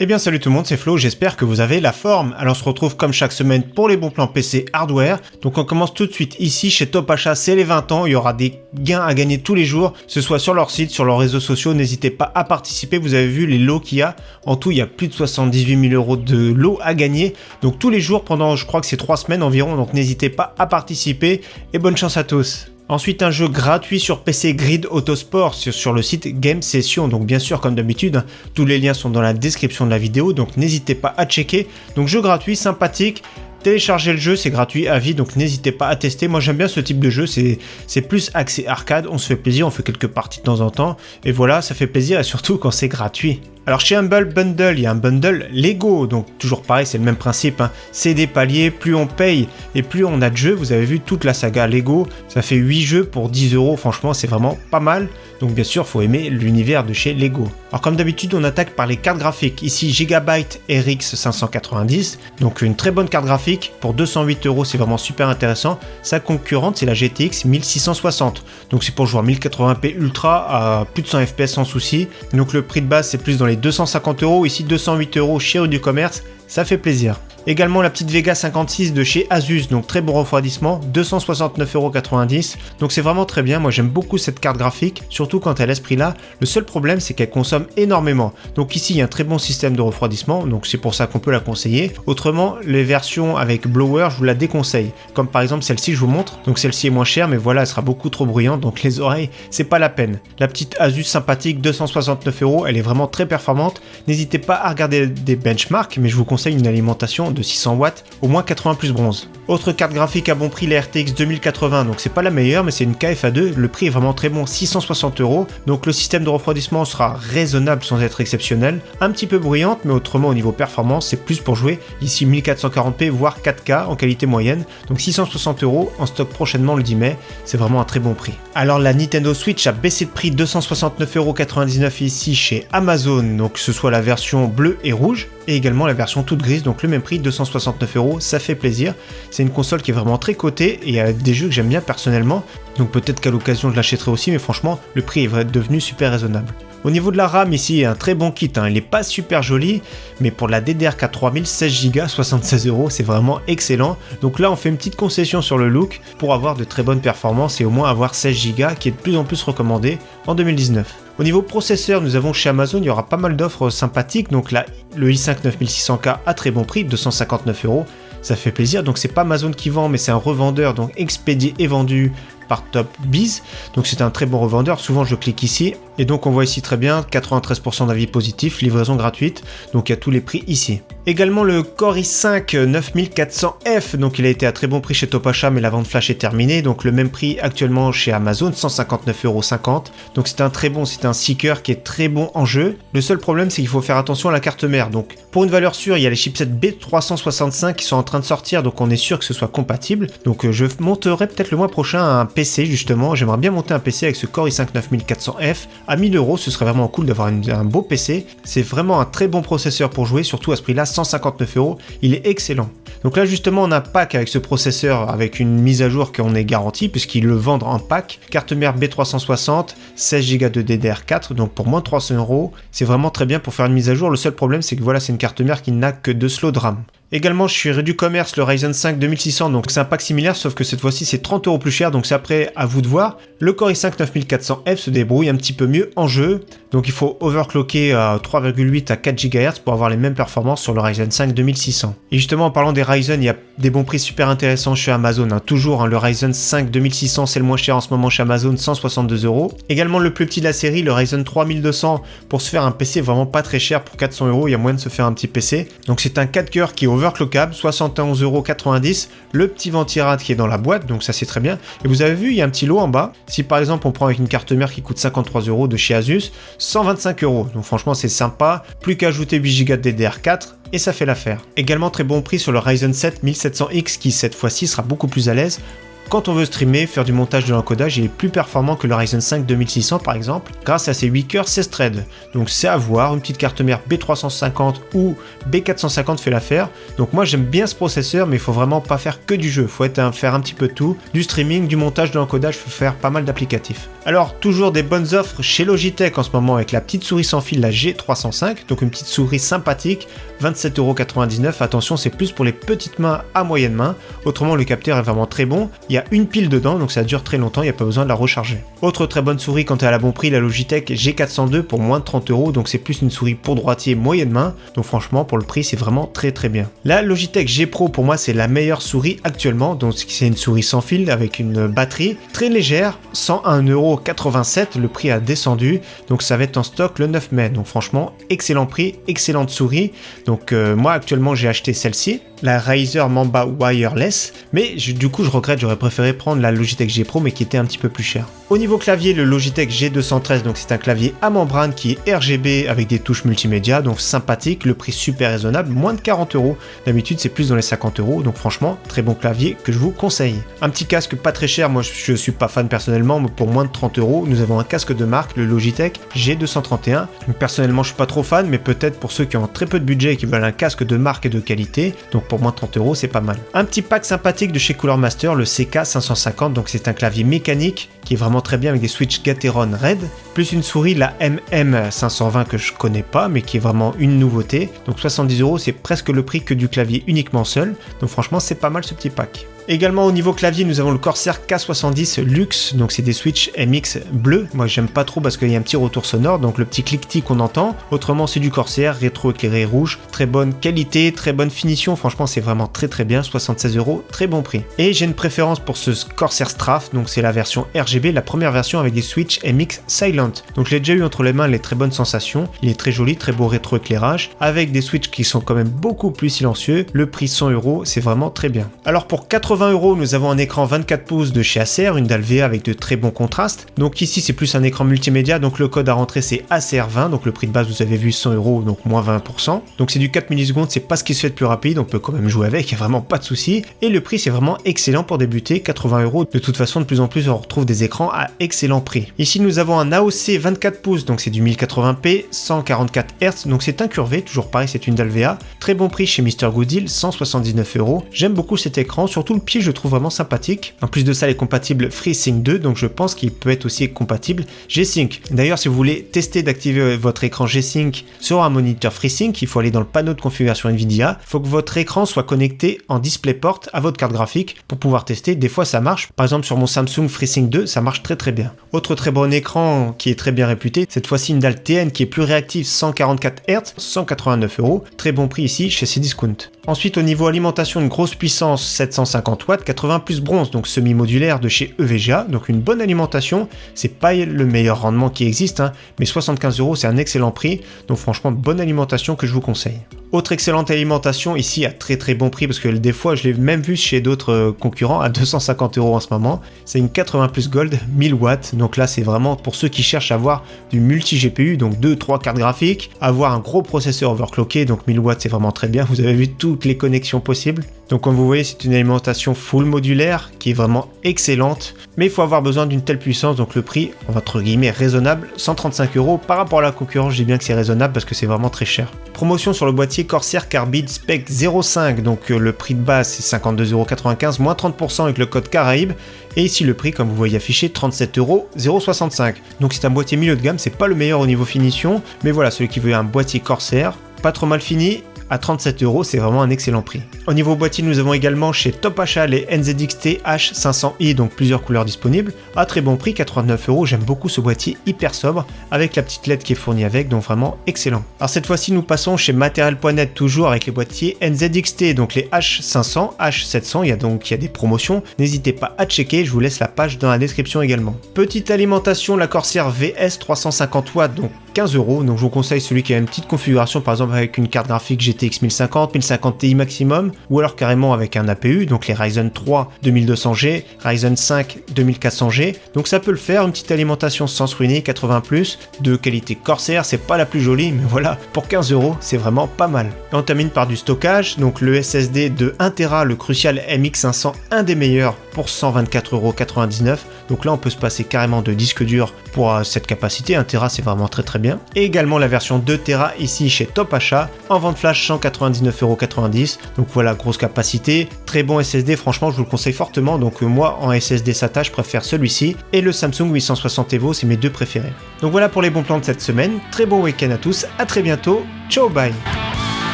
Eh bien salut tout le monde, c'est Flo, j'espère que vous avez la forme. Alors on se retrouve comme chaque semaine pour les bons plans PC hardware. Donc on commence tout de suite ici chez Top Achat, c'est les 20 ans, il y aura des gains à gagner tous les jours, que ce soit sur leur site, sur leurs réseaux sociaux, n'hésitez pas à participer, vous avez vu les lots qu'il y a. En tout il y a plus de 78 000 € de lots à gagner, donc tous les jours pendant je crois que c'est 3 semaines environ, donc n'hésitez pas à participer et bonne chance à tous. Ensuite, un jeu gratuit sur PC Grid Autosport sur le site Game Session. Donc bien sûr, comme d'habitude, tous les liens sont dans la description de la vidéo, donc n'hésitez pas à checker. Donc jeu gratuit, sympathique. Téléchargez le jeu, c'est gratuit à vie, donc n'hésitez pas à tester. Moi j'aime bien ce type de jeu, c'est plus axé arcade, on se fait plaisir, on fait quelques parties de temps en temps. Et voilà, ça fait plaisir et surtout quand c'est gratuit. Alors chez Humble Bundle, il y a un bundle Lego, donc toujours pareil, c'est le même principe, hein. C'est des paliers, plus on paye et plus on a de jeux. Vous avez vu toute la saga Lego, ça fait 8 jeux pour 10 €, franchement c'est vraiment pas mal. Donc bien sûr, faut aimer l'univers de chez Lego. Alors comme d'habitude, on attaque par les cartes graphiques. Ici Gigabyte RX 590, donc une très bonne carte graphique. Pour 208 €, c'est vraiment super intéressant. Sa concurrente, c'est la GTX 1660. Donc c'est pour jouer en 1080p Ultra à plus de 100 FPS sans souci. Donc le prix de base, c'est plus dans les 250 €. Ici 208 € chez Rue du Commerce, ça fait plaisir. Également la petite Vega 56 de chez Asus, donc très bon refroidissement, 269,90 €. Donc c'est vraiment très bien, moi j'aime beaucoup cette carte graphique, surtout quand elle a ce prix-là. Le seul problème c'est qu'elle consomme énormément. Donc ici il y a un très bon système de refroidissement, donc c'est pour ça qu'on peut la conseiller. Autrement, les versions avec blower, je vous la déconseille. Comme par exemple celle-ci, je vous montre. Donc celle-ci est moins chère, mais voilà, elle sera beaucoup trop bruyante, donc les oreilles, c'est pas la peine. La petite Asus sympathique, 269 €, elle est vraiment très performante. N'hésitez pas à regarder des benchmarks, mais je vous conseille une alimentation de 600 watts, au moins 80 plus bronze. Autre carte graphique à bon prix, la RTX 2080, donc c'est pas la meilleure, mais c'est une KFA2, le prix est vraiment très bon, 660 €, donc le système de refroidissement sera raisonnable sans être exceptionnel, un petit peu bruyante, mais autrement au niveau performance, c'est plus pour jouer, ici 1440p, voire 4K en qualité moyenne, donc 660 €, en stock prochainement le 10 mai, c'est vraiment un très bon prix. Alors la Nintendo Switch a baissé de prix, 269,99 € ici chez Amazon, donc que ce soit la version bleue et rouge, et également la version toute grise, donc le même prix, 269 €, ça fait plaisir. C'est une console qui est vraiment très cotée et a des jeux que j'aime bien personnellement, donc peut-être qu'à l'occasion je l'achèterai aussi, mais franchement le prix est devenu super raisonnable. Au niveau de la RAM, ici il y a un très bon kit, hein. Il n'est pas super joli, mais pour la DDR4 3000, 16 Go, 76 €, c'est vraiment excellent. Donc là on fait une petite concession sur le look pour avoir de très bonnes performances et au moins avoir 16 Go qui est de plus en plus recommandé en 2019. Au niveau processeur, nous avons chez Amazon, il y aura pas mal d'offres sympathiques, donc là le i5 9600K à très bon prix, 259 €, ça fait plaisir. Donc c'est pas Amazon qui vend, mais c'est un revendeur, donc expédié et vendu par Top Biz, donc c'est un très bon revendeur. Souvent je clique ici et donc on voit ici très bien 93% d'avis positifs, livraison gratuite, donc il y a tous les prix ici. Également le Core i5 9400F, donc il a été à très bon prix chez Top Achat, mais la vente flash est terminée, donc le même prix actuellement chez Amazon, 159,50 €, donc c'est un seeker qui est très bon en jeu. Le seul problème c'est qu'il faut faire attention à la carte mère, donc pour une valeur sûre il y a les chipsets B365 qui sont en train de sortir, donc on est sûr que ce soit compatible, donc je monterai peut-être le mois prochain un PC justement, j'aimerais bien monter un PC avec ce Core i5 9400F, à 1000 €, ce serait vraiment cool d'avoir un beau PC, c'est vraiment un très bon processeur pour jouer, surtout à ce prix là, 159 €, il est excellent. Donc là justement on a un pack avec ce processeur avec une mise à jour qu'on est garantie puisqu'ils le vendent en pack, carte mère B360, 16 Go de DDR4, donc pour moins de 300 €, c'est vraiment très bien pour faire une mise à jour. Le seul problème c'est que voilà, c'est une carte mère qui n'a que 2 slots de RAM. Également chez Rue du Commerce, le Ryzen 5 2600, donc c'est un pack similaire sauf que cette fois-ci c'est 30 € plus cher, donc c'est après à vous de voir. Le Core i5 9400F se débrouille un petit peu mieux en jeu, donc il faut overclocker à 3,8 à 4 GHz pour avoir les mêmes performances sur le Ryzen 5 2600. Et justement en parlant des Ryzen, il y a des bons prix super intéressants chez Amazon, hein. Toujours hein, le Ryzen 5 2600 c'est le moins cher en ce moment chez Amazon, 162 €. Également le plus petit de la série, le Ryzen 3200, pour se faire un PC vraiment pas très cher, pour 400 €, il y a moyen de se faire un petit PC. Donc c'est un 4 coeurs qui est overclockable, 71,90 €, le petit ventirad qui est dans la boîte, donc ça c'est très bien. Et vous avez vu, il y a un petit lot en bas. Si par exemple on prend avec une carte mère qui coûte 53 € de chez Asus, 125 €. Donc franchement c'est sympa, plus qu'à ajouter 8 Go de DDR4 et ça fait l'affaire. Également très bon prix sur le Ryzen 7 1700X qui cette fois-ci sera beaucoup plus à l'aise. quand on veut streamer, faire du montage de l'encodage, il est plus performant que le Ryzen 5 2600 par exemple, grâce à ses 8 cœurs 16 threads. Donc c'est à voir, une petite carte mère B350 ou B450 fait l'affaire. Donc moi j'aime bien ce processeur, mais il faut vraiment pas faire que du jeu, il faut faire un petit peu de tout, du streaming, du montage, de l'encodage, il faut faire pas mal d'applicatifs. Alors toujours des bonnes offres chez Logitech en ce moment avec la petite souris sans fil, la G305, donc une petite souris sympathique, 27,99€, attention c'est plus pour les petites mains à moyenne main, autrement le capteur est vraiment très bon, il y a une pile dedans donc ça dure très longtemps, il n'y a pas besoin de la recharger. Autre très bonne souris quand elle est à la bon prix, la Logitech G402 pour moins de 30€, donc c'est plus une souris pour droitier moyenne main, donc franchement pour le prix c'est vraiment très bien. La Logitech G Pro pour moi c'est la meilleure souris actuellement, donc c'est une souris sans fil avec une batterie très légère, 101,87€, le prix a descendu, donc ça va être en stock le 9 mai, donc franchement excellent prix, excellente souris, donc moi actuellement j'ai acheté celle-ci, la Razer Mamba Wireless, mais du coup je regrette, j'aurais préféré prendre la Logitech G Pro mais qui était un petit peu plus cher. Au niveau clavier, le Logitech G213, donc c'est un clavier à membrane qui est RGB avec des touches multimédia, donc sympathique, le prix super raisonnable, moins de 40€, d'habitude c'est plus dans les 50€, donc franchement très bon clavier que je vous conseille. Un petit casque pas très cher, moi je suis pas fan personnellement, mais pour moins de 30€, nous avons un casque de marque, le Logitech G231, donc personnellement je suis pas trop fan, mais peut-être pour ceux qui ont très peu de budget et qui veulent un casque de marque et de qualité, donc pour moins de 30€, c'est pas mal. Un petit pack sympathique de chez Cooler Master, le CK550, donc c'est un clavier mécanique qui est vraiment très bien avec des switches Gateron Red, plus une souris, la MM520 que je connais pas, mais qui est vraiment une nouveauté. Donc 70€, c'est presque le prix que du clavier uniquement seul, donc franchement c'est pas mal ce petit pack. Également au niveau clavier, nous avons le Corsair K70 Luxe, donc c'est des switches MX bleus. Moi j'aime pas trop parce qu'il y a un petit retour sonore, donc le petit cliquetis qu'on entend. Autrement c'est du Corsair, rétro-éclairé rouge, très bonne qualité, très bonne finition, franchement c'est vraiment très bien, 76€, très bon prix. Et j'ai une préférence pour ce Corsair Straff, donc c'est la version RGB, la première version avec des switches MX Silent. Donc je l'ai déjà eu entre les mains, les très bonnes sensations, il est très joli, très beau rétro-éclairage, avec des switches qui sont quand même beaucoup plus silencieux, le prix 100€, c'est vraiment très bien. Alors pour 80€, nous avons un écran 24 pouces de chez Acer, une dalle VA avec de très bons contrastes. Donc ici c'est plus un écran multimédia, donc le code à rentrer c'est ACR20, donc le prix de base vous avez vu 100€, donc moins 20%. Donc c'est du 4 millisecondes, c'est pas ce qui se fait de plus rapide, on peut quand même jouer avec, il n'y a vraiment pas de souci. Et le prix c'est vraiment excellent pour débuter, 80€. De toute façon de plus en plus on retrouve des écrans à excellent prix. Ici nous avons un AOC 24 pouces, donc c'est du 1080p, 144 Hz, donc c'est incurvé, toujours pareil c'est une dalle VA. Très bon prix chez Mr Good Deal, 179€. J'aime beaucoup cet écran, surtout le pied je trouve vraiment sympathique. En plus de ça, il est compatible FreeSync 2, donc je pense qu'il peut être aussi compatible G-Sync. D'ailleurs, si vous voulez tester d'activer votre écran G-Sync sur un moniteur FreeSync, il faut aller dans le panneau de configuration Nvidia. Il faut que votre écran soit connecté en DisplayPort à votre carte graphique pour pouvoir tester. Des fois, ça marche. Par exemple, sur mon Samsung FreeSync 2, ça marche très bien. Autre très bon écran qui est très bien réputé, cette fois-ci une dalle TN qui est plus réactive, 144 Hz, 189€. Très bon prix ici chez Cdiscount. Ensuite, au niveau alimentation, une grosse puissance, 750 watts, 80 plus bronze, donc semi-modulaire de chez EVGA, donc une bonne alimentation. C'est pas le meilleur rendement qui existe, mais 75€, c'est un excellent prix, donc franchement, bonne alimentation que je vous conseille. Autre excellente alimentation, ici à très bon prix, parce que des fois je l'ai même vu chez d'autres concurrents à 250€ en ce moment. C'est une 80 plus Gold, 1000 watts, donc là c'est vraiment pour ceux qui cherchent à avoir du multi-GPU, donc 2-3 cartes graphiques, avoir un gros processeur overclocké, donc 1000 watts c'est vraiment très bien, vous avez vu toutes les connexions possibles. Donc comme vous voyez, c'est une alimentation full modulaire qui est vraiment excellente, mais il faut avoir besoin d'une telle puissance, donc le prix, entre guillemets, raisonnable, 135€. Par rapport à la concurrence, je dis bien que c'est raisonnable parce que c'est vraiment très cher. Promotion sur le boîtier Corsair Carbide Spec 05, donc le prix de base c'est 52,95€, moins 30% avec le code Caraïbes, et ici le prix, comme vous voyez affiché, 37,065€. Donc c'est un boîtier milieu de gamme, c'est pas le meilleur au niveau finition, mais voilà, celui qui veut un boîtier Corsair, pas trop mal fini, à 37€, c'est vraiment un excellent prix. Au niveau boîtier, nous avons également chez Top Achat les NZXT H500i, donc plusieurs couleurs disponibles, à très bon prix, 89€. J'aime beaucoup ce boîtier hyper sobre, avec la petite LED qui est fournie avec, donc vraiment excellent. Alors cette fois-ci, nous passons chez Material.net, toujours avec les boîtiers NZXT, donc les H500, H700, il y a des promotions, n'hésitez pas à checker, je vous laisse la page dans la description également. Petite alimentation, la Corsair VS 350 watts, donc 15€, donc je vous conseille celui qui a une petite configuration, par exemple avec une carte graphique GTX 1050, 1050 Ti maximum, ou alors carrément avec un APU, donc les Ryzen 3 2200G, Ryzen 5 2400G, donc ça peut le faire, une petite alimentation sans se ruiner, 80+, de qualité Corsair, c'est pas la plus jolie, mais voilà, pour 15€, c'est vraiment pas mal. Et on termine par du stockage, donc le SSD de 1TB, le Crucial MX500, un des meilleurs pour 124,99€, donc là on peut se passer carrément de disque dur pour cette capacité, 1TB c'est vraiment très bien. Et également la version 2TB ici chez Top Achat, en vente flash 199,90€, donc voilà, grosse capacité, très bon SSD, franchement je vous le conseille fortement, donc moi en SSD SATA je préfère celui-ci, et le Samsung 860 EVO c'est mes deux préférés. Donc voilà pour les bons plans de cette semaine, très bon week-end à tous, à très bientôt, ciao bye.